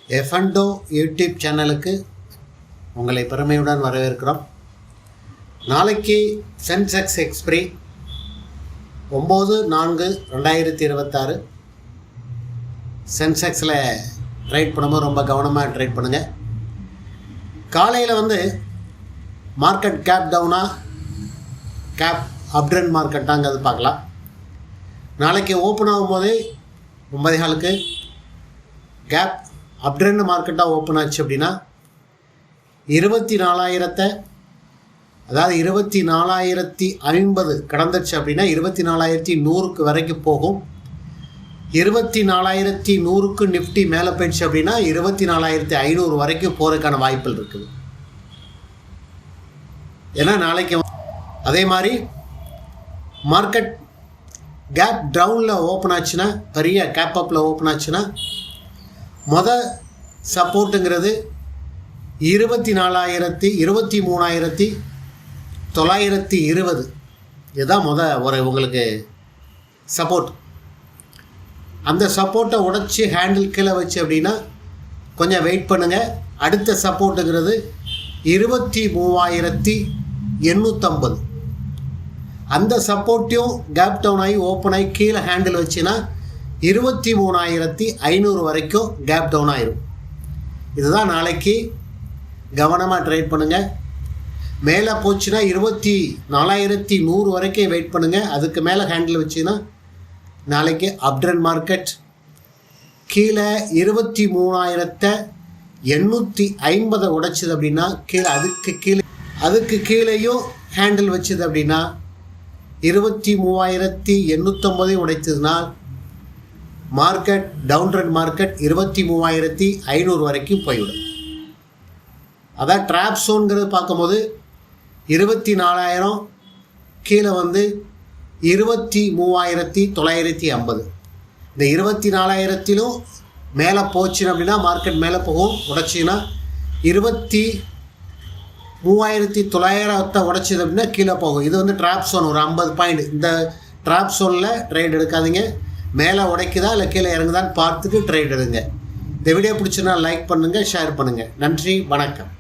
F&O YouTube சேனலுக்கு உங்களை பெருமையுடன் வரவேற்கிறோம். நாளைக்கு சென்செக்ஸ் எக்ஸ்பிரி 9/4/2026 சென்செக்ஸில் ட்ரேட் பண்ணும்போது ரொம்ப கவனமாக ட்ரேட் பண்ணுங்கள். காலையில் மார்க்கெட் கேப் டவுனா கேப் அப்ட்ரெண்ட் மார்க்கெட்டாங்கிறது பார்க்கலாம். நாளைக்கு ஓப்பன் ஆகும்போதே 9:15க்கு கேப் அப்ட்ரெண்ட் மார்க்கெட்டாக ஓப்பன் ஆச்சு அப்படின்னா 24,000 அதாவது 24,050 கடந்துச்சு அப்படின்னா 24,100க்கு வரைக்கும் போகும். 24,100க்கு நிஃப்டி மேலே போயிடுச்சு அப்படின்னா 24,500 வரைக்கும் போகிறதுக்கான வாய்ப்புகள் இருக்குது. ஏன்னா நாளைக்கு அதே மாதிரி மார்க்கெட் கேப் டவுனில் ஓப்பன் ஆச்சுன்னா, பெரிய கேப் அப்பில் ஓப்பன் ஆச்சுன்னா சப்போர்ட்டுங்கிறது 23,920 இதுதான் உங்களுக்கு சப்போர்ட். அந்த சப்போர்ட்டை உடைச்சி ஹேண்டில் கீழே வச்சு அப்படின்னா கொஞ்சம் வெயிட் பண்ணுங்கள். அடுத்த சப்போர்ட்டுங்கிறது 23,850. அந்த சப்போர்ட்டையும் கேப் டவுன் ஆகி ஓப்பன் ஆகி கீழே ஹேண்டில் வச்சுன்னா 23,500 வரைக்கும் கேப் டவுன் ஆயிரும். இதுதான் நாளைக்கு கவனமாக ட்ரேட் பண்ணுங்கள். மேலே போச்சுன்னா 24,100 வரைக்கும் வெயிட் பண்ணுங்கள். அதுக்கு மேலே ஹேண்டில் வச்சுன்னா நாளைக்கு அப்ட்ரெண்ட் மார்க்கெட். கீழே 23,850 உடைச்சிது அப்படின்னா கீழே அதுக்கு கீழேயும் ஹேண்டில் வச்சுது அப்படின்னா 23,850 உடைத்ததுனால் மார்க்கெட் டவுன் ட்ரெண்ட் மார்க்கெட் 23,500 வரைக்கும் போய்விடும். அதான் ட்ராப் ஸோன்கிறது பார்க்கும்போது 24,000 கீழே 23,950. இந்த 24,000லும் மேலே போச்சுன்னு அப்படின்னா மார்க்கெட் மேலே போகும். உடைச்சின்னா 23,900 உடைச்சிது அப்படின்னா கீழே போகும். இது ட்ராப் ஸோன் ஒரு 50 பாயிண்ட். இந்த ட்ராப் ஸோனில் ட்ரேட் எடுக்காதீங்க. மேலே உடைக்குதா இல்லை கீழே இறங்குதான்னு பார்த்துட்டு ட்ரேட் எடுங்க. இந்த வீடியோ பிடிச்சுன்னா லைக் பண்ணுங்கள், ஷேர் பண்ணுங்கள். நன்றி, வணக்கம்.